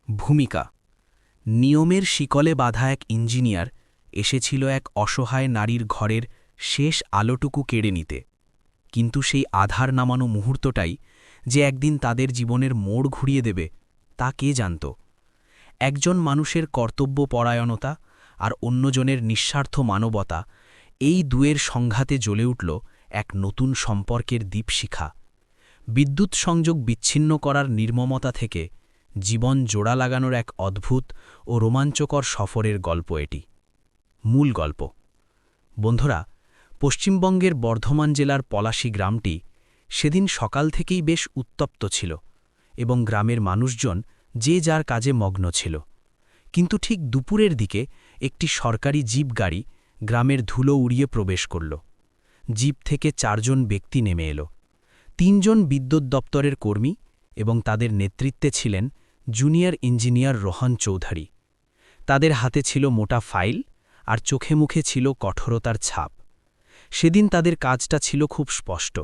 ভূমিকা। নিয়মের শিকলে বাঁধা এক ইঞ্জিনিয়ার এসেছিল এক অসহায় নারীর ঘরের শেষ আলোটুকু কেড়ে নিতে। কিন্তু সেই আধার নামানো মুহূর্তটাই যে একদিন তাদের জীবনের মোড় ঘুরিয়ে দেবে তা কে জানত। একজন মানুষের কর্তব্যপরায়ণতা আর অন্যজনের নিঃস্বার্থ মানবতা, এই দুয়ের সংঘাতে জ্বলে উঠল এক নতুন সম্পর্কের দীপশিখা। বিদ্যুৎ সংযোগ বিচ্ছিন্ন করার নির্মমতা থেকে জীবন জোড়া লাগানোর এক অদ্ভুত ও রোমাঞ্চকর সফরের গল্প এটি। মূল গল্প। বন্ধুরা, পশ্চিমবঙ্গের বর্ধমান জেলার পলাশী গ্রামটি সেদিন সকাল থেকেই বেশ উত্তপ্ত ছিল এবং গ্রামের মানুষজন যে যার কাজে মগ্ন ছিল। কিন্তু ঠিক দুপুরের দিকে একটি সরকারি জিপ গাড়ি গ্রামের ধুলো উড়িয়ে প্রবেশ করল। জিপ থেকে 4 জন ব্যক্তি নেমে এলো। 3 জন বিদ্যুৎ দপ্তরের কর্মী এবং তাদের নেতৃত্বে ছিলেন জুনিয়র ইঞ্জিনিয়ার রোহন চৌধুরী। তাদের হাতে ছিল মোটা ফাইল আর চোখে মুখে ছিল কঠোরতার ছাপ। সেদিন তাদের কাজটা ছিল খুব স্পষ্ট।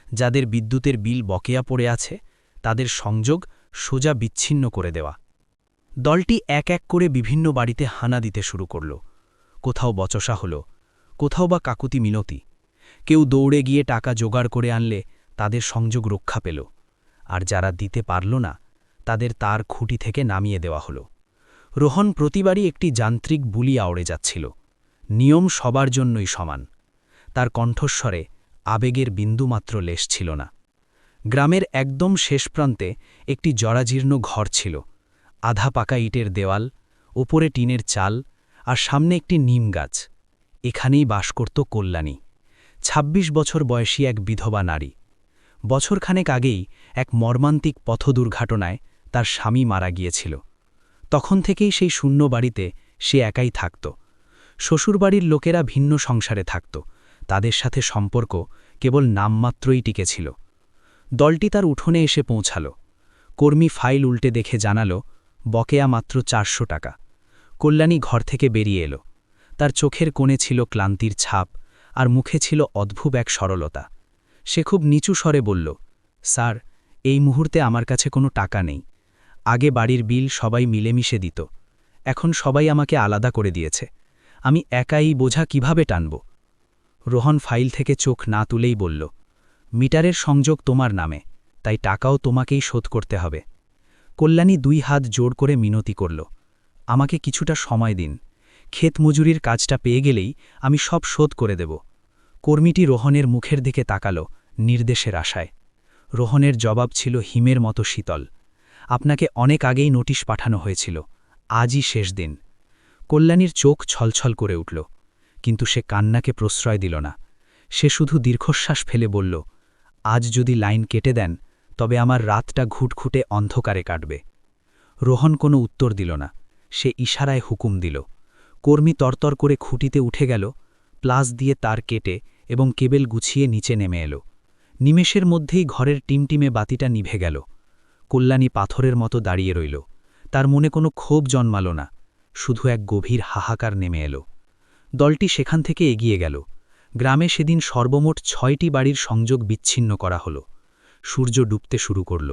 যাদের বিদ্যুতের বিল বকেয়া পড়ে আছে তাদের সংযোগ সোজা বিচ্ছিন্ন করে দেওয়া। দলটি এক এক করে বিভিন্ন বাড়িতে হানা দিতে শুরু করল। কোথাও বচসা হল, কোথাও বা কাকুতি মিনতি। কেউ দৌড়ে গিয়ে টাকা জোগাড় করে আনলে তাদের সংযোগ রক্ষা পেল, আর যারা দিতে পারল না তাদের তার খুঁটি থেকে নামিয়ে দেওয়া হলো। রোহন প্রতিবারই একটি যান্ত্রিক বুলি আওড়ে যাচ্ছিল। নিয়ম সবার জন্যই সমান। তার কণ্ঠস্বরে আবেগের বিন্দুমাত্র লেশ ছিল না। গ্রামের একদম শেষ প্রান্তে একটি জরাজীর্ণ ঘর ছিল। আধা পাকা ইটের দেওয়াল, ওপরে টিনের চাল আর সামনে একটি নিম গাছ। এখানেই বাস করত কল্যাণী, ২৬ বছর বয়সী এক বিধবা নারী। বছরখানেক আগেই এক মর্মান্তিক পথ দুর্ঘটনায় তার স্বামী মারা গিয়েছিল। তখন থেকেই সেই শূন্য বাড়িতে সে একাই থাকত। শ্বশুরবাড়ির লোকেরা ভিন্ন সংসারে থাকত, তাদের সাথে সম্পর্ক কেবল নামমাত্রই টিকেছিল। দলটি তার উঠোনে এসে পৌঁছাল। কর্মী ফাইল উল্টে দেখে জানাল বকেয়া মাত্র ৪০০ টাকা। কল্যাণী ঘর থেকে বেরিয়ে এলো। তার চোখের কোণে ছিল ক্লান্তির ছাপ আর মুখে ছিল অদ্ভুত এক সরলতা। সে খুব নিচু স্বরে বলল, স্যার, এই মুহূর্তে আমার কাছে কোনো টাকা নেই। আগে বাড়ির বিল সবাই মিলেমিশে দিত, এখন সবাই আমাকে আলাদা করে দিয়েছে। আমি একাই বোঝা কিভাবে টানব। রোহন ফাইল থেকে চোখ না তুলেই বলল, মিটারের সংযোগ তোমার নামে, তাই টাকাও তোমাকেই শোধ করতে হবে। কল্যাণী 2 হাত জোড় করে মিনতি করল, আমাকে কিছুটা সময় দিন। ক্ষেত মজুরির কাজটা পেয়ে গেলেই আমি সব শোধ করে দেব। কর্মীটি রোহনের মুখের দিকে তাকাল নির্দেশের আশায়। রোহনের জবাব ছিল হিমের মতো শীতল, আপনাকে অনেক আগেই নোটিশ পাঠানো হয়েছিল, আজই শেষ দিন। কল্যাণীর চোখ ছলছল করে উঠল, কিন্তু সে কান্নাকে প্রশ্রয় দিল না। সে শুধু দীর্ঘশ্বাস ফেলে বলল, আজ যদি লাইন কেটে দেন তবে আমার রাতটা ঘুটঘুটে অন্ধকারে কাটবে। রোহন কোনো উত্তর দিল না। সে ইশারায় হুকুম দিল। কর্মী তরতর করে খুঁটিতে উঠে গেল, প্লাস দিয়ে তার কেটে এবং কেবেল গুছিয়ে নিচে নেমে এলো। নিমেষের মধ্যেই ঘরের টিমটিমে বাতিটা নিভে গেল। কল্যাণী পাথরের মতো দাঁড়িয়ে রইল। তার মনে কোনো ক্ষোভ জন্মাল না, শুধু এক গভীর হাহাকার নেমে এলো। দলটি সেখান থেকে এগিয়ে গেল। গ্রামে সেদিন সর্বমোট 6টি বাড়ির সংযোগ বিচ্ছিন্ন করা হলো। সূর্য ডুবতে শুরু করল।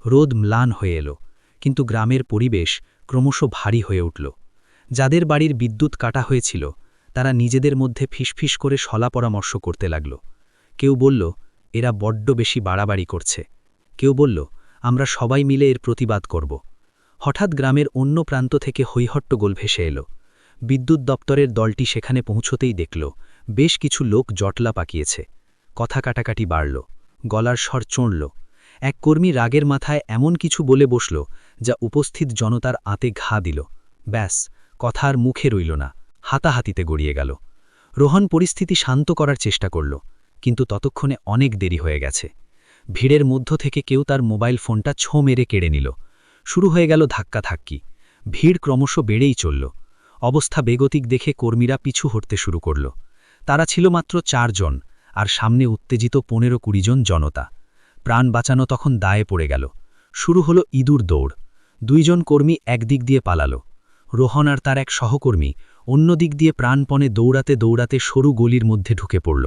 রোদ ম্লান হয়ে এলো, কিন্তু গ্রামের পরিবেশ ক্রমশ ভারী হয়ে উঠল। যাদের বাড়ির বিদ্যুৎ কাটা হয়েছিল তারা নিজেদের মধ্যে ফিসফিস করে সলা পরামর্শ করতে লাগল। কেউ বলল, এরা বড্ড বেশি বাড়াবাড়ি করছে। কেউ বলল, আমরা সবাই মিলে এর প্রতিবাদ করব। হঠাৎ গ্রামের অন্য প্রান্ত থেকে হৈহট্টগোল ভেসে এলো। বিদ্যুৎ দপ্তরের দলটি সেখানে পৌঁছতেই দেখল বেশ কিছু লোক জটলা পাকিয়েছে। কথা কাটাকাটি বাড়ল, গলার স্বর চড়ল। এক কর্মী রাগের মাথায় এমন কিছু বলে বসল যা উপস্থিত জনতার আঁতে ঘা দিল। ব্যাস, কথা আর মুখে রইল না, হাতাহাতিতে গড়িয়ে গেল। রোহন পরিস্থিতি শান্ত করার চেষ্টা করল, কিন্তু ততক্ষণে অনেক দেরি হয়ে গেছে। ভিড়ের মধ্য থেকে কেউ তার মোবাইল ফোনটা ছোঁ মেরে কেড়ে নিল। শুরু হয়ে গেল ধাক্কাধাক্কি। ভিড় ক্রমশ বেড়েই চলল। অবস্থা বেগতিক দেখে কর্মীরা পিছু হটতে শুরু করল। তারা ছিল মাত্র 4 জন, আর সামনে উত্তেজিত 15-20 জন জনতা। প্রাণ বাঁচানো তখন দায়ে পড়ে গেল। শুরু হলো ইঁদুর দৌড়। 2 জন কর্মী একদিক দিয়ে পালালো। রোহন আর তার এক সহকর্মী অন্য দিক দিয়ে প্রাণপণে দৌড়াতে দৌড়াতে সরু গলির মধ্যে ঢুকে পড়ল।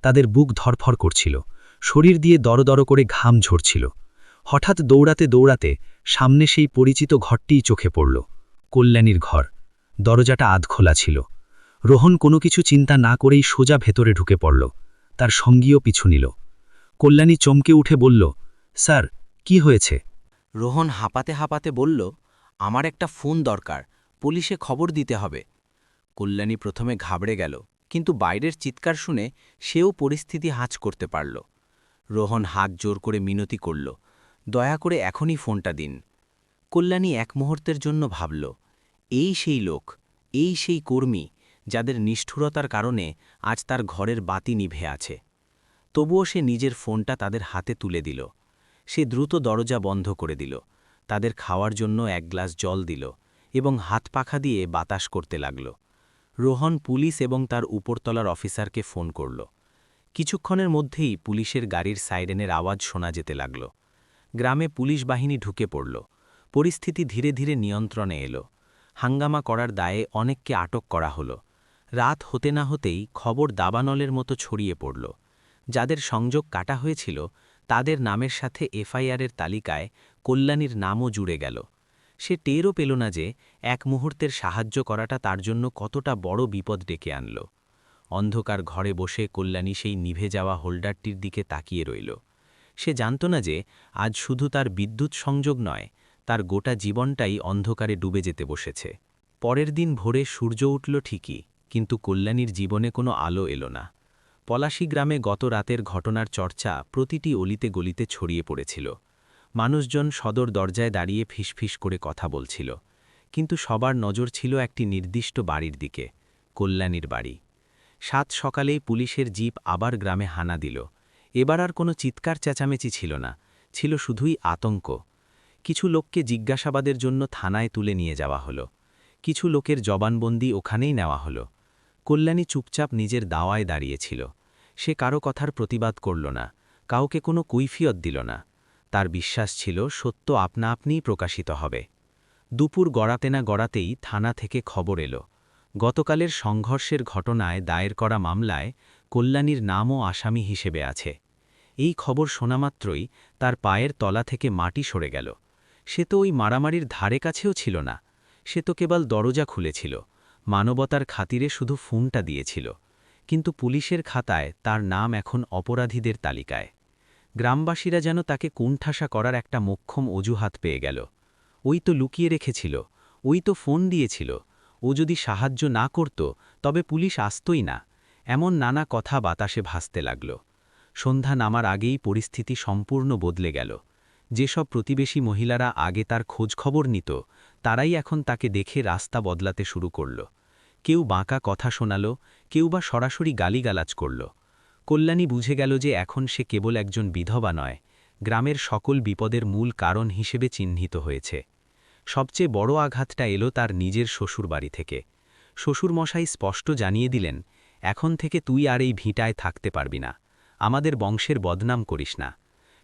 তাদের বুক ধরফর করছিল, শরীর দিয়ে দরদর করে ঘাম ঝরছিল। হঠাৎ দৌড়াতে দৌড়াতে সামনে সেই পরিচিত ঘরটিই চোখে পড়ল। কল্যাণীর ঘর। দরজাটা আধখোলা ছিল। রোহন কোনো কিছু চিন্তা না করেই সোজা ভেতরে ঢুকে পড়ল। তার সঙ্গীও পিছু নিল। কল্যাণী চমকে উঠে বলল, স্যার, কি হয়েছে? রোহন হাঁপাতে হাঁপাতে বলল, আমার একটা ফোন দরকার, পুলিশে খবর দিতে হবে। কল্যাণী প্রথমে ঘাবড়ে গেল, কিন্তু বাইরের চিৎকার শুনে সেও পরিস্থিতি হাঁচ করতে পারল। রোহন হাত জোর করে মিনতি করল, দয়া করে এখনই ফোনটা দিন। কল্যাণী এক মুহূর্তের জন্য ভাবল, এই সেই লোক, এই সেই কর্মী যাদের নিষ্ঠুরতার কারণে আজ তার ঘরের বাতি নিভে আছে। তবুও সে নিজের ফোনটা তাদের হাতে তুলে দিল। সে দ্রুত দরজা বন্ধ করে দিল, তাদের খাওয়ার জন্য এক গ্লাস জল দিল এবং হাত পাখা দিয়ে বাতাস করতে লাগল। রোহন পুলিশ এবং তার উপরতলার অফিসারকে ফোন করল। কিছুক্ষণের মধ্যেই পুলিশের গাড়ির সাইরেনের আওয়াজ শোনা যেতে লাগল। গ্রামে পুলিশ বাহিনী ঢুকে পড়ল। পরিস্থিতি ধীরে ধীরে নিয়ন্ত্রণে এলো। হাঙ্গামা করার দায়ে অনেককে আটক করা হলো। রাত হতে না হতেই খবর দাবানলের মতো ছড়িয়ে পড়ল। যাদের সংযোগ কাটা হয়েছিল তাদের নামের সাথে এফআইআরের তালিকায় কল্যাণীর নামও জুড়ে গেল। সে টেরও পেল না যে এক মুহূর্তের সাহায্য করাটা তার জন্য কতটা বড় বিপদ ডেকে আনল। অন্ধকার ঘরে বসে কল্যাণী সেই নিভে যাওয়া হোল্ডারটির দিকে তাকিয়ে রইল। সে জানত না যে আজ শুধু তার বিদ্যুৎ সংযোগ নয়, তার গোটা জীবনটাই অন্ধকারে ডুবে যেতে বসেছে। পরের দিন ভোরে সূর্য উঠল ঠিকই, কিন্তু কল্যাণীর জীবনে কোনো আলো এলো না। পলাশী গ্রামে গত রাতের ঘটনার চর্চা প্রতিটি অলিতে গলিতে ছড়িয়ে পড়েছিল। মানুষজন সদর দরজায় দাঁড়িয়ে ফিসফিস করে কথা বলছিল, কিন্তু সবার নজর ছিল একটি নির্দিষ্ট বাড়ির দিকে, কল্যাণীর বাড়ি। সাত সকালেই পুলিশের জিপ আবার গ্রামে হানা দিল। এবার আর কোনো চিৎকার চেঁচামেচি ছিল না, ছিল শুধুই আতঙ্ক। কিছু লোককে জিজ্ঞাসাবাদের জন্য থানায় তুলে নিয়ে যাওয়া হলো। কিছু লোকের জবানবন্দি ওখানেই নেওয়া হলো। কল্যাণী চুপচাপ নিজের দাওয়ায় দাঁড়িয়েছিল। সে কারো কথার প্রতিবাদ করল না, কাউকে কোনো কৈফিয়ত দিল না। তার বিশ্বাস ছিল সত্য আপনা আপনিই প্রকাশিত হবে। দুপুর গড়াতে না গড়াতেই থানা থেকে খবর এলো, গতকালের সংঘর্ষের ঘটনায় দায়ের করা মামলায় কল্যাণীর নামও আসামি হিসেবে আছে। এই খবর শোনামাত্রই তার পায়ের তলা থেকে মাটি সরে গেল। সে তো ওই মারামারির ধারে কাছেও ছিল না। সে তো কেবল দরজা খুলেছিল, মানবতার খাতিরে শুধু ফোনটা দিয়েছিল। কিন্তু পুলিশের খাতায় তার নাম এখন অপরাধীদের তালিকায়। গ্রামবাসীরা যেন তাকে কুণ্ঠাসা করার একটা মোক্ষম অজুহাত পেয়ে গেল। ওই তো লুকিয়ে রেখেছিল, ওই তো ফোন দিয়েছিল, ও যদি সাহায্য না করত তবে পুলিশ আসতই না। এমন নানা কথা বাতাসে ভাসতে লাগল। সন্ধ্যা নামার আগেই পরিস্থিতি সম্পূর্ণ বদলে গেল। যেসব প্রতিবেশী মহিলারা আগে তার খোঁজখবর নিত, তারাই এখন তাকে দেখে রাস্তা বদলাতে শুরু করল। কেউ বাঁকা কথা শোনাল, কেউ বা সরাসরি গালিগালাজ করল। কল্যাণী বুঝে গেল যে এখন সে কেবল একজন বিধবা নয়, গ্রামের সকল বিপদের মূল কারণ হিসেবে চিহ্নিত হয়েছে। সবচেয়ে বড় আঘাতটা এলো তার নিজের শ্বশুরবাড়ি থেকে। শ্বশুরমশাই স্পষ্ট জানিয়ে দিলেন, এখন থেকে তুই আর এই ভিটায় থাকতে পারবি না, আমাদের বংশের বদনাম করিস না।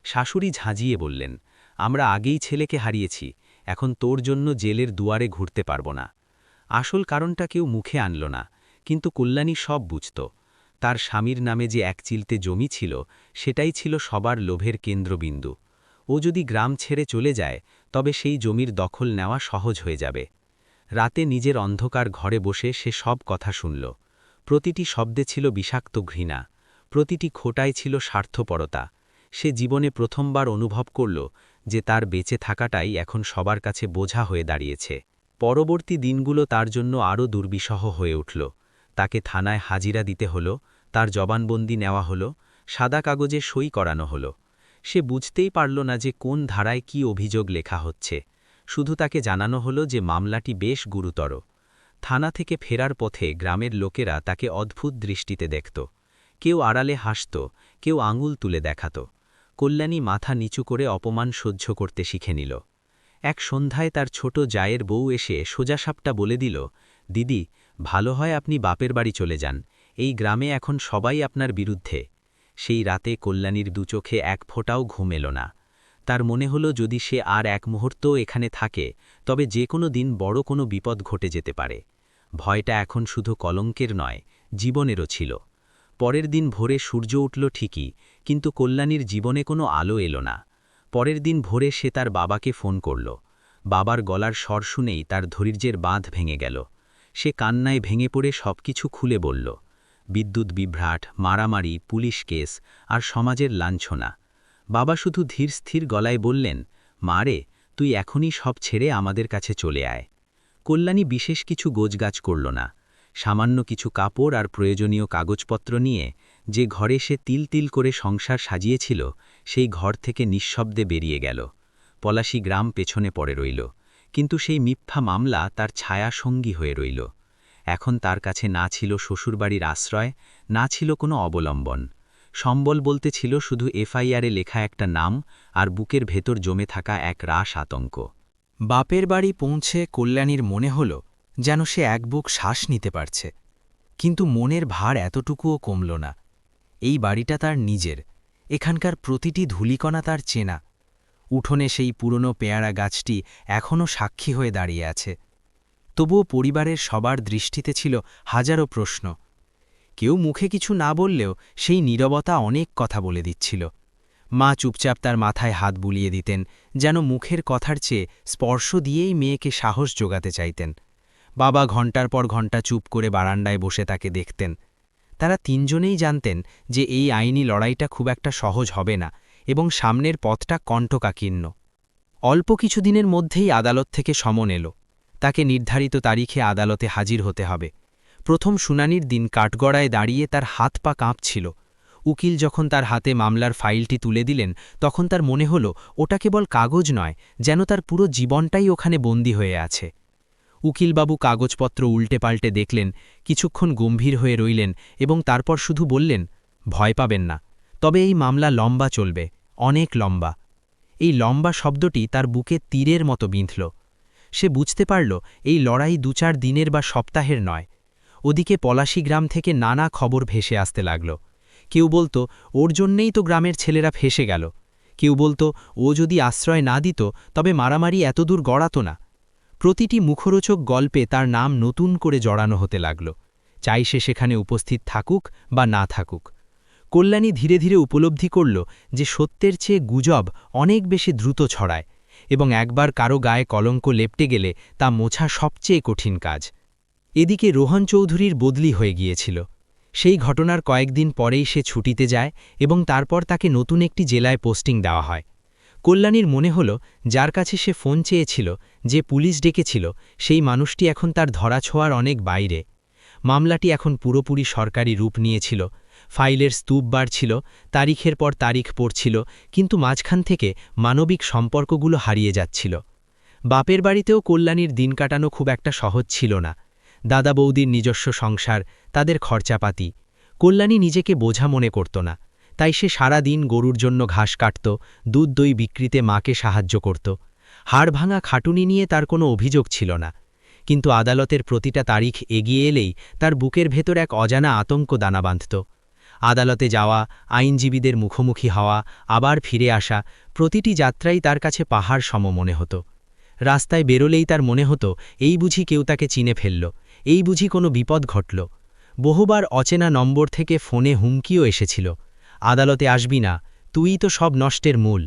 শাশুড়ি ঝাঁঝিয়ে বললেন, আমরা আগেই ছেলেকে হারিয়েছি, এখন তোর জন্য জেলের দুয়ারে ঘুরতে পারব না। আসল কারণটা কেউ মুখে আনল না, কিন্তু কল্যাণী সব বুঝত। তার স্বামীর নামে যে এক চিলতে জমি ছিল, সেটাই ছিল সবার লোভের কেন্দ্রবিন্দু। ও যদি গ্রাম ছেড়ে চলে যায়, তবে সেই জমির দখল নেওয়া সহজ হয়ে যাবে। রাতে নিজের অন্ধকার ঘরে বসে সে সব কথা শুনল। প্রতিটি শব্দে ছিল বিষাক্ত ঘৃণা, প্রতিটি খোঁটায় ছিল স্বার্থপরতা। সে জীবনে প্রথমবার অনুভব করল যে তার বেঁচে থাকাটাই এখন সবার কাছে বোঝা হয়ে দাঁড়িয়েছে। পরবর্তী দিনগুলো তার জন্য আরও দুর্বিষহ হয়ে উঠল। তাকে থানায় হাজিরা দিতে হলো, তার জবানবন্দি নেওয়া হলো, সাদা কাগজে সই করানো হলো। সে বুঝতেই পারল না যে কোন ধারায় কি অভিযোগ লেখা হচ্ছে। শুধু তাকে জানানো হলো যে মামলাটি বেশ গুরুতর। থানা থেকে ফেরার পথে গ্রামের লোকেরা তাকে অদ্ভুত দৃষ্টিতে দেখত। কেউ আড়ালে হাসত, কেউ আঙুল তুলে দেখাত। কল্যাণী মাথা নিচু করে অপমান সহ্য করতে শিখে নিল। এক সন্ধ্যায় তার ছোট জায়ের বউ এসে সোজাসাপটা বলে দিল, দিদি, ভালো হয় আপনি বাপের বাড়ি চলে যান, এই গ্রামে এখন সবাই আপনার বিরুদ্ধে। সেই রাতে কল্যাণীর দুচোখে এক ফোঁটাও ঘুম এল না। তার মনে হলো যদি সে আর এক মুহূর্তও এখানে থাকে, তবে যে কোনো দিন বড় কোনো বিপদ ঘটে যেতে পারে। ভয়টা এখন শুধু কলঙ্কের নয়, জীবনেরও ছিল। পরের দিন ভোরে সূর্য উঠল ঠিকই, কিন্তু কল্যাণীর জীবনে কোনো আলো এলো না। পরের দিন ভোরে সে তার বাবাকে ফোন করল। বাবার গলার স্বর শুনেই তার ধৈর্যের বাঁধ ভেঙে গেল। সে কান্নায় ভেঙে পড়ে সবকিছু খুলে বলল। বিদ্যুৎ বিভ্রাট, মারামারি, পুলিশ কেস আর সমাজের লাঞ্ছনা। বাবা শুধু ধীর স্থির গলায় বললেন, মা রে, তুই এখনই সব ছেড়ে আমাদের কাছে চলে আয়। কল্যাণী বিশেষ কিছু গোছগাছ করল না। সামান্য কিছু কাপড় আর প্রয়োজনীয় কাগজপত্র নিয়ে যে ঘরে সে তিল তিল করে সংসার সাজিয়েছিল, সেই ঘর থেকে নিঃশব্দে বেরিয়ে গেল। পলাশী গ্রাম পেছনে পড়ে রইল, কিন্তু সেই মিথ্যা মামলা তার ছায়া সঙ্গী হয়ে রইল। এখন তার কাছে না ছিল শ্বশুরবাড়ির আশ্রয়, না ছিল কোনো অবলম্বন। সম্বল বলতে ছিল শুধু এফআইআরে লেখা একটা নাম আর বুকের ভেতর জমে থাকা এক রাশ আতঙ্ক। বাপের বাড়ি পৌঁছে কল্যাণীর মনে হল যেন সে এক বুক শ্বাস নিতে পারছে, কিন্তু মনের ভার এতটুকুও কমল না। এই বাড়িটা তার নিজের, এখানকার প্রতিটি ধূলিকণা তার চেনা। উঠোনে সেই পুরনো পেয়ারা গাছটি এখনও সাক্ষী হয়ে দাঁড়িয়ে আছে। তবুও পরিবারের সবার দৃষ্টিতে ছিল হাজারো প্রশ্ন। কেউ মুখে কিছু না বললেও সেই নীরবতা অনেক কথা বলে দিচ্ছিল। মা চুপচাপ তার মাথায় হাত বুলিয়ে দিতেন, যেন মুখের কথার চেয়ে স্পর্শ দিয়েই মেয়েকে সাহস জোগাতে চাইতেন। বাবা ঘণ্টার পর ঘণ্টা চুপ করে বারান্দায় বসে তাকে দেখতেন। তারা তিনজনেই জানতেন যে এই আইনি লড়াইটা খুব একটা সহজ হবে না এবং সামনের পথটা কণ্টকাকীর্ণ। অল্প কিছুদিনের মধ্যেই আদালত থেকে সমন এলো। তাকে নির্ধারিত তারিখে আদালতে হাজির হতে হবে। প্রথম শুনানির দিন কাঠগড়ায় দাঁড়িয়ে তার হাত পা কাঁপছিল। উকিল যখন তার হাতে মামলার ফাইলটি তুলে দিলেন, তখন তার মনে হল ওটা কেবল কাগজ নয়, যেন তার পুরো জীবনটাই ওখানে বন্দী হয়ে আছে। উকিলবাবু কাগজপত্র উল্টে পাল্টে দেখলেন, কিছুক্ষণ গম্ভীর হয়ে রইলেন এবং তারপর শুধু বললেন, ভয় পাবেন না, তবে এই মামলা লম্বা চলবে, অনেক লম্বা। এই লম্বা শব্দটি তার বুকে তীরের মতো বিঁধল। সে বুঝতে পারল এই লড়াই ২-৪ দিনের বা সপ্তাহের নয়। ওদিকে পলাশী গ্রাম থেকে নানা খবর ভেসে আসতে লাগল। কেউ বলতো, ওর জন্যেই তো গ্রামের ছেলেরা ফেসে গেল। কেউ বলতো, ও যদি আশ্রয় না দিত তবে মারামারি এতদূর গড়াত না। প্রতিটি মুখরোচক গল্পে তার নাম নতুন করে জড়ানো হতে লাগল, চাই সে সেখানে উপস্থিত থাকুক বা না থাকুক। কল্যাণী ধীরে ধীরে উপলব্ধি করল যে সত্যের চেয়ে গুজব অনেক বেশি দ্রুত ছড়ায়, এবং একবার কারো গায়ে কলঙ্ক লেপটে গেলে তা মোছা সবচেয়ে কঠিন কাজ। এদিকে রোহন চৌধুরীর বদলি হয়ে গিয়েছিল। সেই ঘটনার কয়েকদিন পরেই সে ছুটিতে যায় এবং তারপর তাকে নতুন একটি জেলায় পোস্টিং দেওয়া হয়। কল্যাণীর মনে হল, যার কাছে সে ফোন চেয়েছিল, যে পুলিশ ডেকেছিল, সেই মানুষটি এখন তার ধরাছোঁয়ার অনেক বাইরে। মামলাটি এখন পুরোপুরি সরকারি রূপ নিয়েছিল। ফাইলের স্তূপ বাড়ছিল, তারিখের পর তারিখ পড়ছিল, কিন্তু মাঝখান থেকে মানবিক সম্পর্কগুলো হারিয়ে যাচ্ছিল। বাপের বাড়িতেও কল্যাণীর দিন কাটানো খুব একটা সহজ ছিল না। দাদা বৌদির নিজস্ব সংসার, তাদের খরচাপাতি। কল্যাণী নিজেকে বোঝা মনে করত না, তাই সে সারা দিন গরুর জন্য ঘাস কাটত, দুধ দই বিক্রিতে মাকে সাহায্য করত। হাড় ভাঙা খাটুনি নিয়ে তার কোনো অভিযোগ ছিল না, কিন্তু আদালতের প্রতিটা তারিখ এগিয়ে এলেই তার বুকের ভেতর এক অজানা আতঙ্ক দানা বাঁধত। আদালতে যাওয়া, আইনজীবীদের মুখোমুখি হওয়া, আবার ফিরে আসা, প্রতিটি যাত্রাই তার কাছে পাহাড় সম মনে হতো। রাস্তায় বেরোলেই তার মনে হতো, এই বুঝি কেউ তাকে চিনে ফেলল, এই বুঝি কোনো বিপদ ঘটল। বহুবার অচেনা নম্বর থেকে ফোনে হুমকিও এসেছিল, আদালতে আসবি না, তুই তো সব নষ্টের মূল।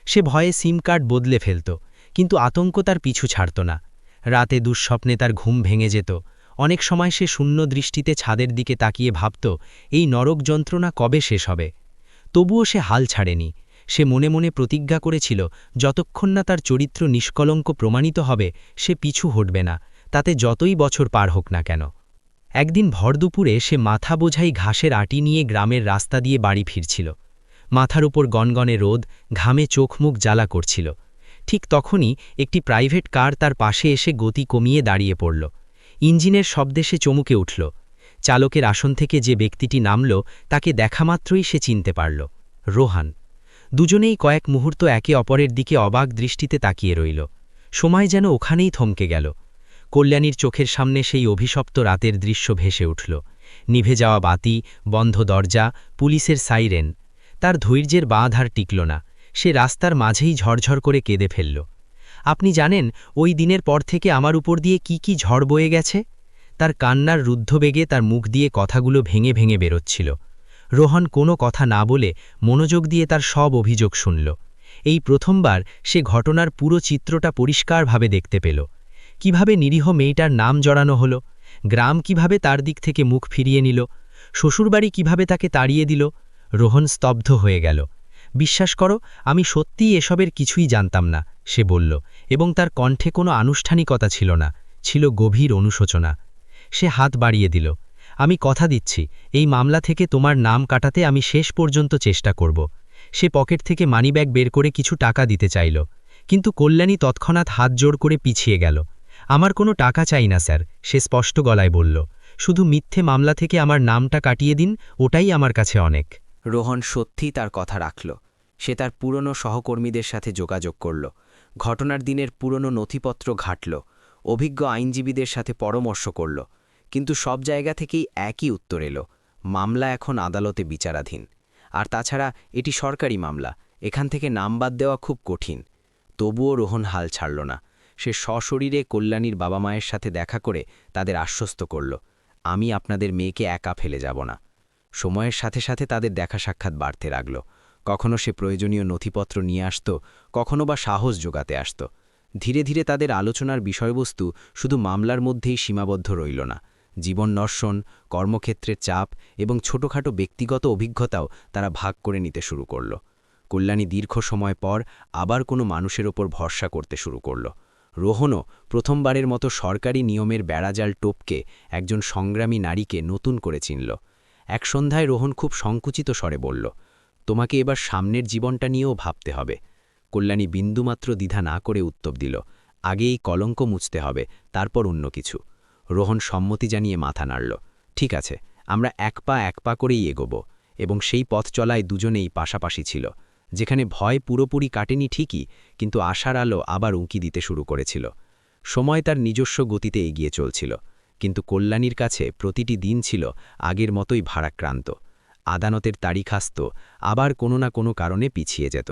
সে ভয়ে সিম কার্ড বদলে ফেলত, কিন্তু আতঙ্ক তার পিছু ছাড়ত না। রাতে দুঃস্বপ্নে তার ঘুম ভেঙে যেত। অনেক সময় সে শূন্য দৃষ্টিতে ছাদের দিকে তাকিয়ে ভাবত, এই নরক যন্ত্রণা কবে শেষ হবে। তবুও সে হাল ছাড়েনি। সে মনে মনে প্রতিজ্ঞা করেছিল, যতক্ষণ না তার চরিত্র নিষ্কলঙ্ক প্রমাণিত হবে, সে পিছু হটবে না, তাতে যতই বছর পার হোক না কেন। একদিন ভরদুপুরে সে মাথা বোঝাই ঘাসের আটি নিয়ে গ্রামের রাস্তা দিয়ে বাড়ি ফিরছিল। মাথার উপর গনগনে রোদ, ঘামে চোখ মুখ জ্বালা করছিল। ঠিক তখনই একটি প্রাইভেট কার তার পাশে এসে গতি কমিয়ে দাঁড়িয়ে পড়ল। ইঞ্জিনের শব্দে সে চমকে উঠল। চালকের আসন থেকে যে ব্যক্তিটি নামল, তাকে দেখামাত্রই সে চিনতে পারল, রোহান। দুজনেই কয়েক মুহূর্ত একে অপরের দিকে অবাক দৃষ্টিতে তাকিয়ে রইল। সময় যেন ওখানেই থমকে গেল। কল্যাণীর চোখের সামনে সেই অভিশপ্ত রাতের দৃশ্য ভেসে উঠল। নিভে যাওয়া বাতি, বন্ধ দরজা, পুলিশের সাইরেন। তার ধৈর্যের বাঁধ আর টিকল না। সে রাস্তার মাঝেই ঝরঝর করে কেঁদে ফেলল। আপনি জানেন, ওই দিনের পর থেকে আমার উপর দিয়ে কি ঝড় বয়ে গেছে? তার কান্নার রুদ্ধবেগে তার মুখ দিয়ে কথাগুলো ভেঙে ভেঙে বেরোচ্ছিল। রোহন কোনো কথা না বলে মনোযোগ দিয়ে তার সব অভিযোগ শুনল। এই প্রথমবার সে ঘটনার পুরো চিত্রটা পরিষ্কারভাবে দেখতে পেল। কিভাবে নিরীহ মেয়েটার নাম জড়ানো হলো, গ্রাম কিভাবে তার দিক থেকে মুখ ফিরিয়ে নিল, শ্বশুরবাড়ি কিভাবে তাকে তাড়িয়ে দিল। রোহন স্তব্ধ হয়ে গেল। বিশ্বাস করো, আমি সত্যিই এসবের কিছুই জানতাম না, সে বলল, এবং তার কণ্ঠে কোনো আনুষ্ঠানিকতা ছিল না, ছিল গভীর অনুশোচনা। সে হাত বাড়িয়ে দিল। আমি কথা দিচ্ছি, এই মামলা থেকে তোমার নাম কাটাতে আমি শেষ পর্যন্ত চেষ্টা করব। সে পকেট থেকে মানিব্যাগ বের করে কিছু টাকা দিতে চাইল, কিন্তু কল্যাণী তৎক্ষণাৎ হাত জোড় করে পিছিয়ে গেল। আমার কোনো টাকা চাই না স্যার, সে স্পষ্ট গলায় বলল। শুধু মিথ্যে মামলা থেকে আমার নামটা কাটিয়ে দিন, ওটাই আমার কাছে অনেক। রোহন সত্যিই তার কথা রাখল। সে তার পুরনো সহকর্মীদের সাথে যোগাযোগ করল, ঘটনার দিনের পুরনো নথিপত্র ঘাটল, অভিজ্ঞ আইনজীবীদের সাথে পরামর্শ করল, কিন্তু সব জায়গা থেকেই একই উত্তর এলো, মামলা এখন আদালতে বিচারাধীন। আর তাছাড়া এটি সরকারি মামলা, এখান থেকে নাম বাদ দেওয়া খুব কঠিন। তবুও রোহন হাল ছাড়ল না। সে সশরীরে কল্যাণীর বাবা মায়ের সাথে দেখা করে তাদের আশ্বস্ত করল, আমি আপনাদের মেয়েকে একা ফেলে যাব না। সময়ের সাথে সাথে তাদের দেখা সাক্ষাৎ বাড়তে লাগল। কখনো সে প্রয়োজনীয় নথিপত্র নিয়ে আসত, কখনো বা সাহস জোগাতে আসত। ধীরে ধীরে তাদের আলোচনার বিষয়বস্তু শুধু মামলার মধ্যেই সীমাবদ্ধ রইল না। জীবন নর্শন, কর্মক্ষেত্রের চাপ এবং ছোটখাটো ব্যক্তিগত অভিজ্ঞতাও তারা ভাগ করে নিতে শুরু করল। কল্যাণী দীর্ঘ সময় পর আবার কোনো মানুষের ওপর ভরসা করতে শুরু করল। রোহনও প্রথমবারের মতো সরকারি নিয়মের বেড়াজাল টপকে একজন সংগ্রামী নারীকে নতুন করে চিনল। এক সন্ধ্যায় রোহন খুব সংকুচিত স্বরে বলল, তোমাকে এবার সামনের জীবনটা নিয়েও ভাবতে হবে। কল্যাণী বিন্দুমাত্র দ্বিধা না করে উত্তর দিল, আগে এই কলঙ্ক মুছতে হবে, তারপর অন্য কিছু। রোহন সম্মতি জানিয়ে মাথা নাড়ল। ঠিক আছে, আমরা এক পা করেই এগোব। এবং সেই পথ চলায় দুজনেই পাশাপাশি ছিল, যেখানে ভয় পুরোপুরি কাটেনি ঠিকই, কিন্তু আশার আলো আবার উঁকি দিতে শুরু করেছিল। সময় তার নিজস্ব গতিতে এগিয়ে চলছিল, কিন্তু কল্যাণীর কাছে প্রতিটি দিন ছিল আগের মতোই ভারাক্রান্ত। আদালতের তারিখ আসত, আবার কোনো না কোনো কারণে পিছিয়ে যেত।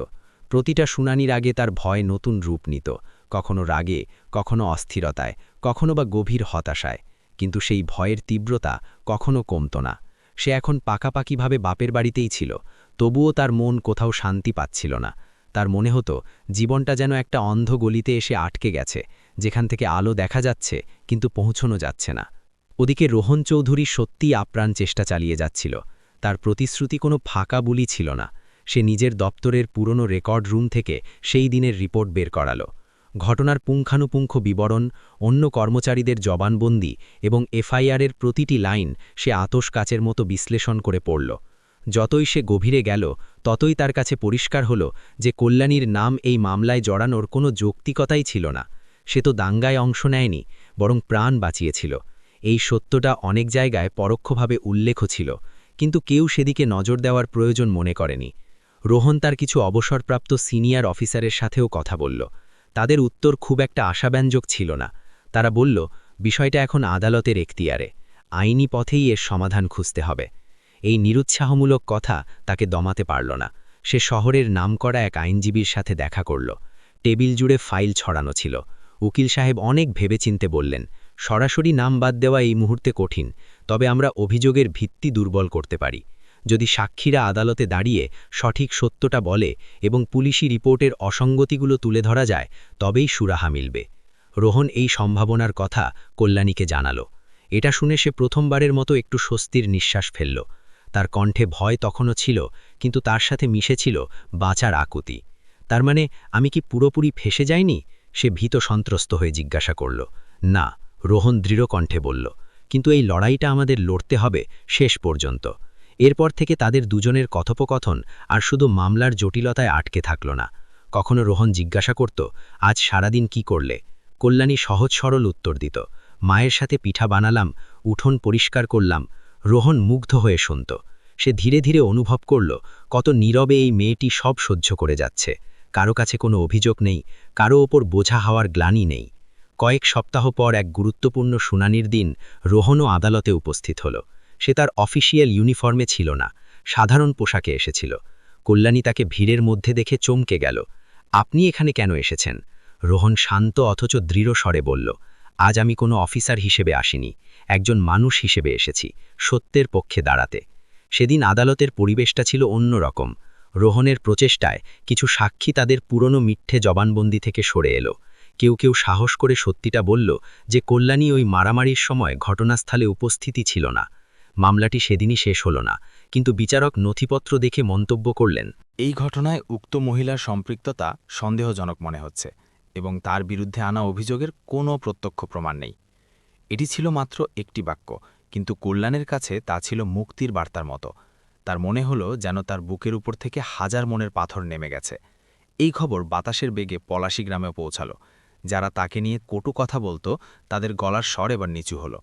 প্রতিটা শুনানির আগে তার ভয় নতুন রূপ নিত, কখনো রাগে, কখনো অস্থিরতায়, কখনো বা গভীর হতাশায়। কিন্তু সেই ভয়ের তীব্রতা কখনো কমত না। সে এখন পাকাপাকিভাবে বাপের বাড়িতেই ছিল, তবুও তার মন কোথাও শান্তি পাচ্ছিল না। তার মনে হতো জীবনটা যেন একটা অন্ধ গলিতে এসে আটকে গেছে, যেখান থেকে আলো দেখা যাচ্ছে কিন্তু পৌঁছানো যাচ্ছে না। ওদিকে রোহন চৌধুরী সত্যিই আপ্রাণ চেষ্টা চালিয়ে যাচ্ছিল। তার প্রতিশ্রুতি কোনো ফাঁকা বুলি ছিল না। সে নিজের দপ্তরের পুরনো রেকর্ড রুম থেকে সেই দিনের রিপোর্ট বের করালো। ঘটনার পুঙ্খানুপুঙ্খ বিবরণ, অন্য কর্মচারীদের জবানবন্দি এবং এফআইআরের প্রতিটি লাইন সে আতশ কাচের মতো বিশ্লেষণ করে পড়ল। যতই সে গভীরে গেল, ততই তার কাছে পরিষ্কার হল যে কল্যাণীর নাম এই মামলায় জড়ানোর কোনো যৌক্তিকতাই ছিল না। সে তো দাঙ্গায় অংশ নেয়নি, বরং প্রাণ বাঁচিয়েছিল। এই সত্যটা অনেক জায়গায় পরোক্ষভাবে উল্লেখ ছিল, কিন্তু কেউ সেদিকে নজর দেওয়ার প্রয়োজন মনে করেনি। রোহন তার কিছু অবসরপ্রাপ্ত সিনিয়র অফিসারের সাথেও কথা বলল। তাদের উত্তর খুব একটা আশাব্যঞ্জক ছিল না। তারা বলল, বিষয়টা এখন আদালতের এখতিয়ারে, আইনি পথেই এর সমাধান খুঁজতে হবে। এই নিরুৎসাহমূলক কথা তাকে দমাতে পারল না। সে শহরের নামকরা এক আইনজীবীর সাথে দেখা করল। টেবিল জুড়ে ফাইল ছড়ানো ছিল। উকিল সাহেব অনেক ভেবেচিন্তে বললেন, সরাসরি নাম বাদ দেওয়া এই মুহূর্তে কঠিন, তবে আমরা অভিযোগের ভিত্তি দুর্বল করতে পারি। যদি সাক্ষীরা আদালতে দাঁড়িয়ে সঠিক সত্যটা বলে এবং পুলিশি রিপোর্টের অসঙ্গতিগুলো তুলে ধরা যায়, তবেই সুরাহা মিলবে। রোহন এই সম্ভাবনার কথা কল্যাণীকে জানাল। এটা শুনে সে প্রথমবারের মতো একটু স্বস্তির নিঃশ্বাস ফেলল। তার কণ্ঠে ভয় তখনও ছিল, কিন্তু তার সাথে মিশেছিল বাঁচার আকুতি। তার মানে আমি কি পুরোপুরি ফেসে যাইনি? সে ভীত সন্ত্রস্ত হয়ে জিজ্ঞাসা করল। না, রোহন দৃঢ় কণ্ঠে বলল, কিন্তু এই লড়াইটা আমাদের লড়তে হবে শেষ পর্যন্ত। এরপর থেকে তাদের দুজনের কথোপকথন আর শুধু মামলার জটিলতায় আটকে থাকল না। কখনো রোহন জিজ্ঞাসা করত, আজ সারাদিন কি করলে? কল্যাণী সহজ সরল উত্তর দিত, মায়ের সাথে পিঠা বানালাম, উঠোন পরিষ্কার করলাম। রোহন মুগ্ধ হয়ে শুনত। সে ধীরে ধীরে অনুভব করল কত নীরবে এই মেয়েটি সব সহ্য করে যাচ্ছে। কারো কাছে কোনো অভিযোগ নেই, কারো ওপর বোঝা হওয়ার গ্লানি নেই। কয়েক সপ্তাহ পর এক গুরুত্বপূর্ণ শুনানির দিন রোহনও আদালতে উপস্থিত হল। সে তার অফিসিয়াল ইউনিফর্মে ছিল না, সাধারণ পোশাকে এসেছিল। কল্যাণী তাকে ভিড়ের মধ্যে দেখে চমকে গেল। আপনি এখানে কেন এসেছেন? রোহন শান্ত অথচ দৃঢ় স্বরে বলল, আজ আমি কোনো অফিসার হিসেবে আসিনি, একজন মানুষ হিসেবে এসেছি, সত্যের পক্ষে দাঁড়াতে। সেদিন আদালতের পরিবেশটা ছিল অন্যরকম। রোহনের প্রচেষ্টায় কিছু সাক্ষী তাদের পুরনো মিথ্যে জবানবন্দি থেকে সরে এলো। কেউ কেউ সাহস করে সত্যিটা বলল যে কল্যাণী ওই মারামারির সময় ঘটনাস্থলে উপস্থিতি ছিল না। মামলাটি সেদিনই শেষ হলো না, কিন্তু বিচারক নথিপত্র দেখে মন্তব্য করলেন, এই ঘটনায় উক্ত মহিলার সম্পৃক্ততা সন্দেহজনক মনে হচ্ছে এবং তার বিরুদ্ধে আনা অভিযোগের কোনো প্রত্যক্ষ প্রমাণ নেই। এটি ছিল মাত্র একটি বাক্য, কিন্তু কল্যাণের কাছে তা ছিল মুক্তির বার্তার মতো। তার মনে হলো যেন তার বুকের উপর থেকে হাজার মনের পাথর নেমে গেছে। এই খবর বাতাসের বেগে পলাশী গ্রামে পৌঁছালো। যারা তাকে নিয়ে কটু কথা বলতো তাদের গলার স্বর এবার নিচু হলো।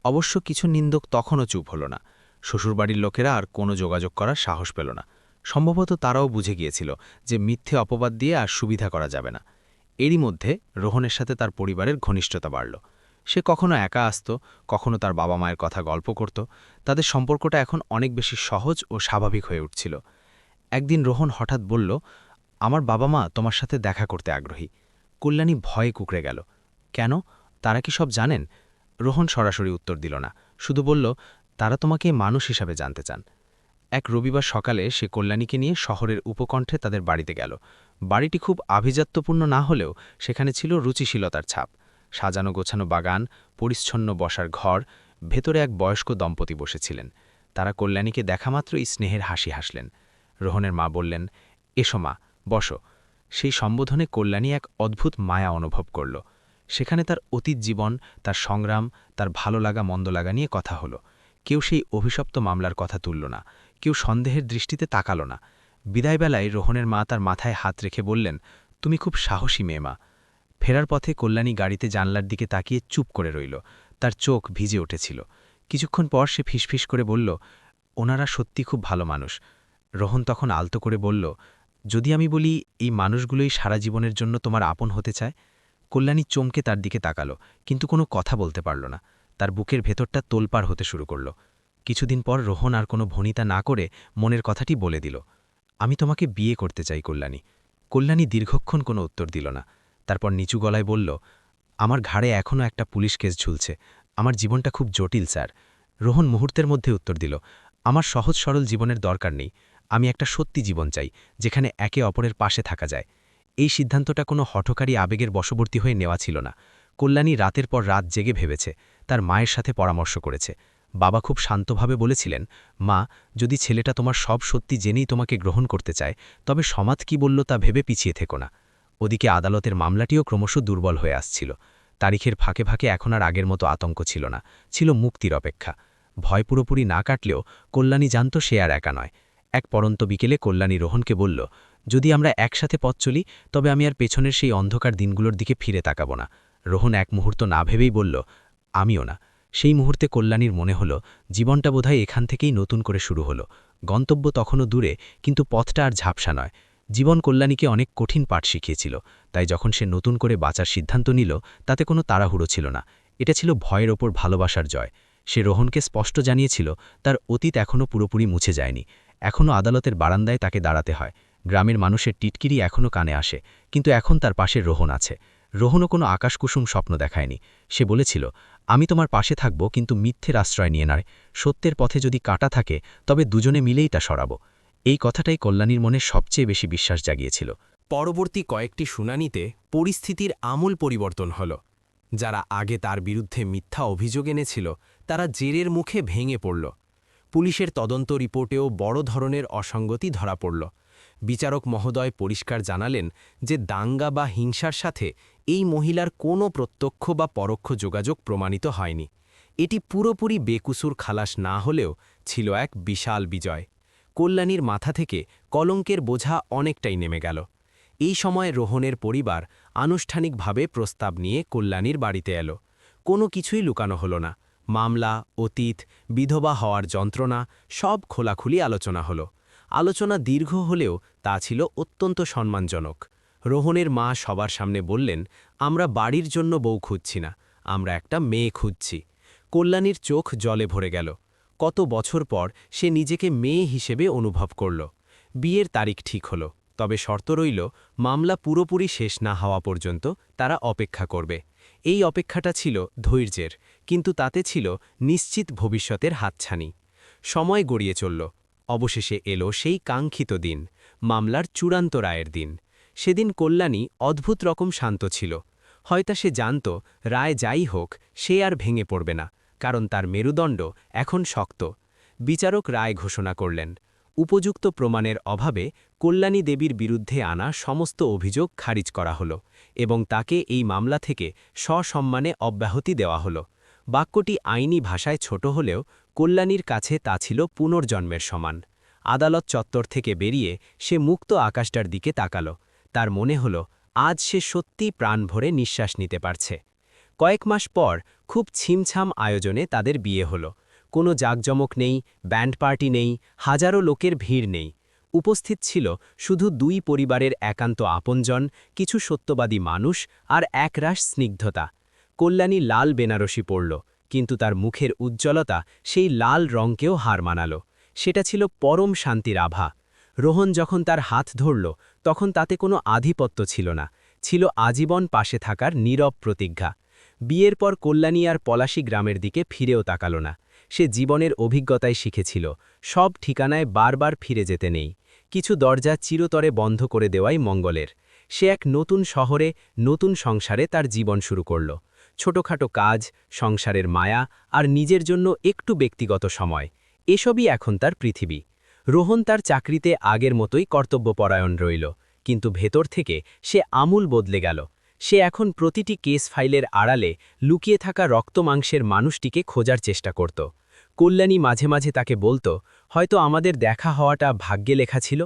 অবশ্য কিছু নিন্দক তখনও চুপ হলো না। শ্বশুরবাড়ির লোকেরা আর কোনো যোগাযোগ করার সাহস পেল না। সম্ভবত তারাও বুঝে গিয়েছিল যে মিথ্যে অপবাদ দিয়ে আর সুবিধা করা যাবে না। এরই মধ্যে রোহনের সাথে তার পরিবারের ঘনিষ্ঠতা বাড়ল। সে কখনো একা আসত, কখনো তার বাবা মায়ের কথা গল্প করত। তাদের সম্পর্কটা এখন অনেক বেশি সহজ ও স্বাভাবিক হয়ে উঠছিল। একদিন রোহন হঠাৎ বলল, আমার বাবা মা তোমার সাথে দেখা করতে আগ্রহী। কল্যাণী ভয়ে কুঁকড়ে গেল। কেন? তারা কি সব জানেন? রোহন সরাসরি উত্তর দিল না, শুধু বলল, তারা তোমাকে মানুষ হিসাবে জানতে চান। এক রবিবার সকালে সে কল্যাণীকে নিয়ে শহরের উপকণ্ঠে তাদের বাড়িতে গেল। বাড়িটি খুব আভিজাত্যপূর্ণ না হলেও সেখানে ছিল রুচিশীলতার ছাপ। সাজানো গোছানো বাগান, পরিচ্ছন্ন বসার ঘর, ভেতরে এক বয়স্ক দম্পতি বসেছিলেন। তারা কল্যাণীকে দেখামাত্রই স্নেহের হাসি হাসলেন। রোহনের মা বললেন, এসো মা, বসো। সেই সম্বোধনে কল্যাণী এক অদ্ভুত মায়া অনুভব করল। সেখানে তার অতীত জীবন, তার সংগ্রাম, তার ভালো লাগা মন্দ লাগা নিয়ে কথা হলো। কেউ সেই অভিশপ্ত মামলার কথা তুলল না, কেউ সন্দেহের দৃষ্টিতে তাকাল না। বিদায়বেলায় রোহনের মা তার মাথায় হাত রেখে বললেন, তুমি খুব সাহসী মেয়ে মা। ফেরার পথে কল্যাণী গাড়িতে জানলার দিকে তাকিয়ে চুপ করে রইল। তার চোখ ভিজে উঠেছিল। কিছুক্ষণ পর সে ফিসফিস করে বলল, ওনারা সত্যি খুব ভালো মানুষ। রোহন তখন আলতো করে বলল, যদি আমি বলি এই মানুষগুলোই সারা জীবনের জন্য তোমার আপন হতে চায়? কল্যাণী চমকে তার দিকে তাকালো, কিন্তু কোনো কথা বলতে পারল না। তার বুকের ভেতরটা তোলপাড় হতে শুরু করল। কিছুদিন পর রোহন আর কোনো ভনিতা না করে মনের কথাটি বলে দিল, আমি তোমাকে বিয়ে করতে চাই কল্যাণী। কল্যাণী দীর্ঘক্ষণ কোনো উত্তর দিল না। তারপর নিচু গলায় বলল, আমার ঘাড়ে এখনও একটা পুলিশ কেস ঝুলছে। আমার জীবনটা খুব জটিল স্যার। রোহন মুহূর্তের মধ্যে উত্তর দিল, আমার সহজ সরল জীবনের দরকার নেই। আমি একটা সত্যি জীবন চাই, যেখানে একে অপরের পাশে থাকা যায়। এই সিদ্ধান্তটা কোনো হঠকারী আবেগের বশবর্তী হয়ে নেওয়া ছিল না। কল্যাণী রাতের পর রাত জেগে ভেবেছে, তার মায়ের সাথে পরামর্শ করেছে। বাবা খুব শান্তভাবে বলেছিলেন, মা, যদি ছেলেটা তোমার সব সত্যি জেনেই তোমাকে গ্রহণ করতে চায়, তবে সমাজ কি বলল তা ভেবে পিছিয়ে থেকো না। ওদিকে আদালতের মামলাটিও ক্রমশ দুর্বল হয়ে আসছিল। তারিখের ফাঁকে ফাঁকে এখন আর আগের মতো আতঙ্ক ছিল না, ছিল মুক্তির অপেক্ষা। ভয় পুরোপুরি না কাটলেও কল্যাণী জানত সে আর একা নয়। এক পরন্ত বিকেলে কল্যাণী রোহনকে বলল, যদি আমরা একসাথে পথ চলি, তবে আমি আর পেছনের সেই অন্ধকার দিনগুলোর দিকে ফিরে তাকাব না। রোহন এক মুহূর্ত না ভেবেই বলল, আমিও না। সেই মুহূর্তে কল্যাণীর মনে হলো, জীবনটা বোধহয় এখান থেকেই নতুন করে শুরু হলো। গন্তব্য তখনও দূরে, কিন্তু পথটা আর ঝাপসা নয়। জীবন কল্যাণীকে অনেক কঠিন পাঠ শিখিয়েছিল, তাই যখন সে নতুন করে বাঁচার সিদ্ধান্ত নিল, তাতে কোনো তাড়াহুড়ো ছিল না। এটা ছিল ভয়ের ওপর ভালোবাসার জয়। সে রোহনকে স্পষ্ট জানিয়েছিল, তার অতীত এখনও পুরোপুরি মুছে যায়নি। এখনও আদালতের বারান্দায় তাকে দাঁড়াতে হয়। গ্রামের মানুষের টিটকিরি এখনও কানে আসে, কিন্তু এখন তার পাশে রোহন আছে। রোহনও কোনো আকাশকুসুম স্বপ্ন দেখায়নি। সে বলেছিল, আমি তোমার পাশে থাকব, কিন্তু মিথ্যের আশ্রয় নিয়ে নয়। সত্যের পথে যদি কাঁটা থাকে, তবে দুজনে মিলেই তা সরাব। এই কথাটাই কল্যাণীর মনে সবচেয়ে বেশি বিশ্বাস জাগিয়েছিল। পরবর্তী কয়েকটি শুনানিতে পরিস্থিতির আমূল পরিবর্তন হল। যারা আগে তার বিরুদ্ধে মিথ্যা অভিযোগ এনেছিল, তারা জেরের মুখে ভেঙে পড়ল। পুলিশের তদন্ত রিপোর্টেও বড় ধরনের অসঙ্গতি ধরা পড়ল। বিচারক মহোদয় পরিষ্কার জানালেন যে দাঙ্গা বা হিংসার সাথে এই মহিলার কোনো প্রত্যক্ষ বা পরোক্ষ যোগাযোগ প্রমাণিত হয়নি। এটি পুরোপুরি বেকুসুর খালাস না হলেও ছিল এক বিশাল বিজয়। কল্যাণীর মাথা থেকে কলঙ্কের বোঝা অনেকটাই নেমে গেল। এই সময় রোহনের পরিবার আনুষ্ঠানিকভাবে প্রস্তাব নিয়ে কল্যাণীর বাড়িতে এলো। কোনো কিছুই লুকানো হলো না। মামলা, অতীত, বিধবা হওয়ার যন্ত্রণা সব খোলাখুলি আলোচনা হলো। আলোচনা দীর্ঘ হলেও তা ছিল অত্যন্ত সম্মানজনক। রোহনের মা সবার সামনে বললেন, আমরা বাড়ির জন্য বউ খুঁজছি না, আমরা একটা মেয়ে খুঁজছি। কল্যাণীর চোখ জলে ভরে গেল। কত বছর পর সে নিজেকে মেয়ে হিসেবে অনুভব করল। বিয়ের তারিখ ঠিক হল, তবে শর্ত রইল, মামলা পুরোপুরি শেষ না হওয়া পর্যন্ত তারা অপেক্ষা করবে। এই অপেক্ষাটা ছিল ধৈর্যের, কিন্তু তাতে ছিল নিশ্চিত ভবিষ্যতের হাতছানি। সময় গড়িয়ে চলল। অবশেষে এলো সেই কাঙ্ক্ষিত দিন। মামলার চূড়ান্ত রায়ের দিন। সেদিন কল্যাণী অদ্ভুত রকম শান্ত ছিল। হয়তো সে জানত রায় যাই হোক সে আর ভেঙে পড়বে না, কারণ তার মেরুদণ্ড এখন শক্ত। বিচারক রায় ঘোষণা করলেন, উপযুক্ত প্রমাণের অভাবে কল্যাণী দেবীর বিরুদ্ধে আনা সমস্ত অভিযোগ খারিজ করা হল এবং তাকে এই মামলা থেকে সসম্মানে অব্যাহতি দেওয়া হল। বাক্যটি আইনি ভাষায় ছোট হলেও কল্যাণীর কাছে তা ছিল পুনর্জন্মের সমান। আদালত চত্বর থেকে বেরিয়ে সে মুক্ত আকাশটার দিকে তাকাল। তার মনে হল আজ সে সত্যি প্রাণ ভরে নিঃশ্বাস নিতে পারছে। কয়েক মাস পর খুব ছিমছাম আয়োজনে তাদের বিয়ে হল। কোনো জাঁকজমক নেই, ব্যান্ড পার্টি নেই, হাজারো লোকের ভিড় নেই। উপস্থিত ছিল শুধু দুই পরিবারের একান্ত আপনজন, কিছু সত্যবাদী মানুষ আর একরাশ স্নিগ্ধতা। কল্যাণী লাল বেনারসি পরল, কিন্তু তার মুখের উজ্জ্বলতা সেই লাল রঙকেও হার মানাল। সেটা ছিল পরম শান্তির আভা। রোহন যখন তার হাত ধরল তখন তাতে কোনো আধিপত্য ছিল না, ছিল আজীবন পাশে থাকার নীরব প্রতিজ্ঞা। বিয়ের পর কল্যাণী আর পলাশী গ্রামের দিকে ফিরেও তাকাল না। সে জীবনের অভিজ্ঞতায় শিখেছিল সব ঠিকানায় বারবার ফিরে যেতে নেই, কিছু দরজা চিরতরে বন্ধ করে দেওয়াই মঙ্গলের। সে এক নতুন শহরে নতুন সংসারে তার জীবন শুরু করল। ছোটখাটো কাজ, সংসারের মায়া আর নিজের জন্য একটু ব্যক্তিগত সময়, এসবই এখন তার পৃথিবী। রোহন তার চাকরিতে আগের মতোই কর্তব্যপরায়ণ রইল, কিন্তু ভেতর থেকে সে আমূল বদলে গেল। সে এখন প্রতিটি কেস ফাইলের আড়ালে লুকিয়ে থাকা রক্তমাংসের মানুষটিকে খোঁজার চেষ্টা করত। কল্যাণী মাঝে মাঝে তাকে বলত, হয়তো আমাদের দেখা হওয়াটা ভাগ্যে লেখা ছিল।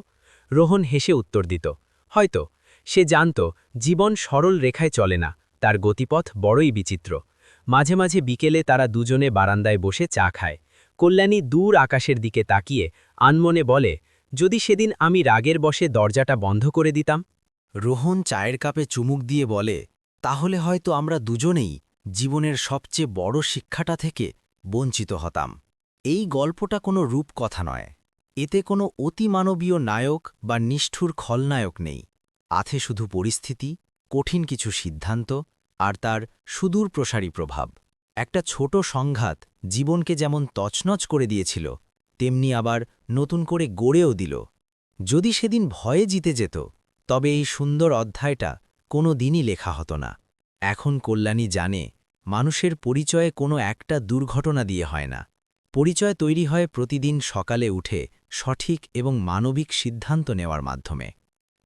রোহন হেসে উত্তর দিত, হয়তো। সে জানত জীবন সরল রেখায় চলে না, তার গতিপথ বড়ই বিচিত্র। মাঝে মাঝে বিকেলে তারা দুজনে বারান্দায় বসে চা খায়। কল্যাণী দূর আকাশের দিকে তাকিয়ে আনমনে বলে, যদি সেদিন আমি রাগের বশে দরজাটা বন্ধ করে দিতাম। রোহন চায়ের কাপে চুমুক দিয়ে বলে, তাহলে হয়তো আমরা দুজনেই জীবনের সবচেয়ে বড় শিক্ষাটা থেকে বঞ্চিত হতাম। এই গল্পটা কোনো রূপকথা নয়, এতে কোনো অতিমানবীয় নায়ক বা নিষ্ঠুর খলনায়ক নেই। আছে শুধু পরিস্থিতি, কঠিন কিছু সিদ্ধান্ত আর তার সুদূর প্রসারী প্রভাব। একটা ছোট সংঘাত জীবনকে যেমন তছনছ করে দিয়েছিল, তেমনি আবার নতুন করে গড়েও দিল। যদি সেদিন ভয়ে জিতে যেত, তবে এই সুন্দর অধ্যায়টা কোনো দিনই লেখা হতো না। এখন কল্যাণী জানে, মানুষের পরিচয়ে কোনো একটা দুর্ঘটনা দিয়ে হয় না। পরিচয় তৈরি হয় প্রতিদিন সকালে উঠে সঠিক এবং মানবিক সিদ্ধান্ত নেওয়ার মাধ্যমে।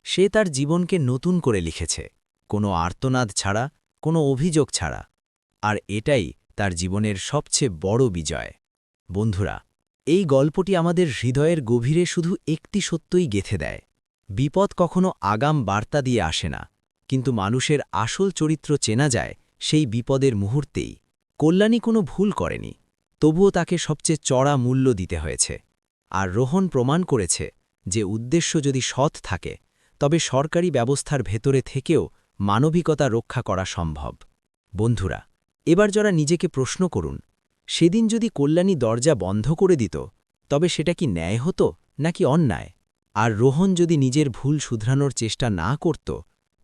সে তার জীবনকে নতুন করে লিখেছে, কোনো আর্তনাদ ছাড়া, কোনো অভিযোগ ছাড়া। আর এটাই তার জীবনের সবচেয়ে বড় বিজয়। বন্ধুরা, এই গল্পটি আমাদের হৃদয়ের গভীরে শুধু একটি সত্যই গেঁথে দেয়, বিপদ কখনো আগাম বার্তা দিয়ে আসে না, কিন্তু মানুষের আসল চরিত্র চেনা যায় সেই বিপদের মুহূর্তেই। কল্যাণী কোনো ভুল করেনি, তবুও তাকে সবচেয়ে চড়া মূল্য দিতে হয়েছে। আর রোহন প্রমাণ করেছে যে উদ্দেশ্য যদি সৎ থাকে, তবে সরকারি ব্যবস্থার ভেতরে থেকেও মানবিকতা রক্ষা করা সম্ভব। বন্ধুরা, এবার যারা নিজেকে প্রশ্ন করুন, সেদিন যদি কল্যাণী দরজা বন্ধ করে দিত, তবে সেটা কি ন্যায় হতো নাকি অন্যায়? আর রোহন যদি নিজের ভুল শুধরানোর চেষ্টা না করত,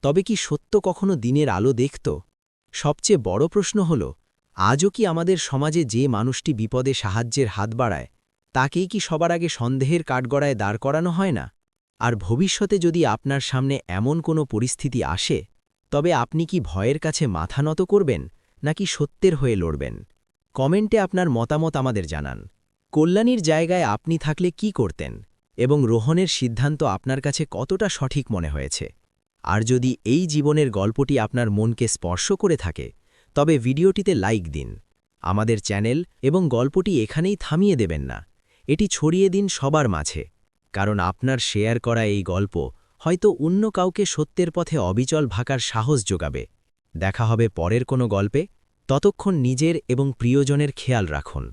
তবে কি সত্য কখনো দিনের আলো দেখত? সবচেয়ে বড় প্রশ্ন হল, আজও কি আমাদের সমাজে যে মানুষটি বিপদে সাহায্যের হাত বাড়ায়, তাকেই কি সবার আগে সন্দেহের কাঠগড়ায় দাঁড় করানো হয় না? আর ভবিষ্যতে যদি আপনার সামনে এমন কোনো পরিস্থিতি আসে, তবে আপনি কি ভয়ের কাছে মাথা নত করবেন নাকি সত্যের হয়ে লড়বেন? কমেন্টে আপনার মতামত আমাদের জানান। কল্যাণীর জায়গায় আপনি থাকলে কি করতেন, এবং রোহনের সিদ্ধান্ত আপনার কাছে কতটা সঠিক মনে হয়েছে? আর যদি এই জীবনের গল্পটি আপনার মনকে স্পর্শ করে থাকে, তবে ভিডিওটিতে লাইক দিন। আমাদের চ্যানেল এবং গল্পটি এখানেই থামিয়ে দেবেন না, এটি ছড়িয়ে দিন সবার মাঝে, কারণ আপনার শেয়ার করা এই গল্প হয়তো অন্য কাউকে সত্যের পথে অবিচল থাকার সাহস যোগাবে। দেখা হবে পরের কোনো গল্পে, ততক্ষণ নিজের এবং প্রিয়জনের খেয়াল রাখুন।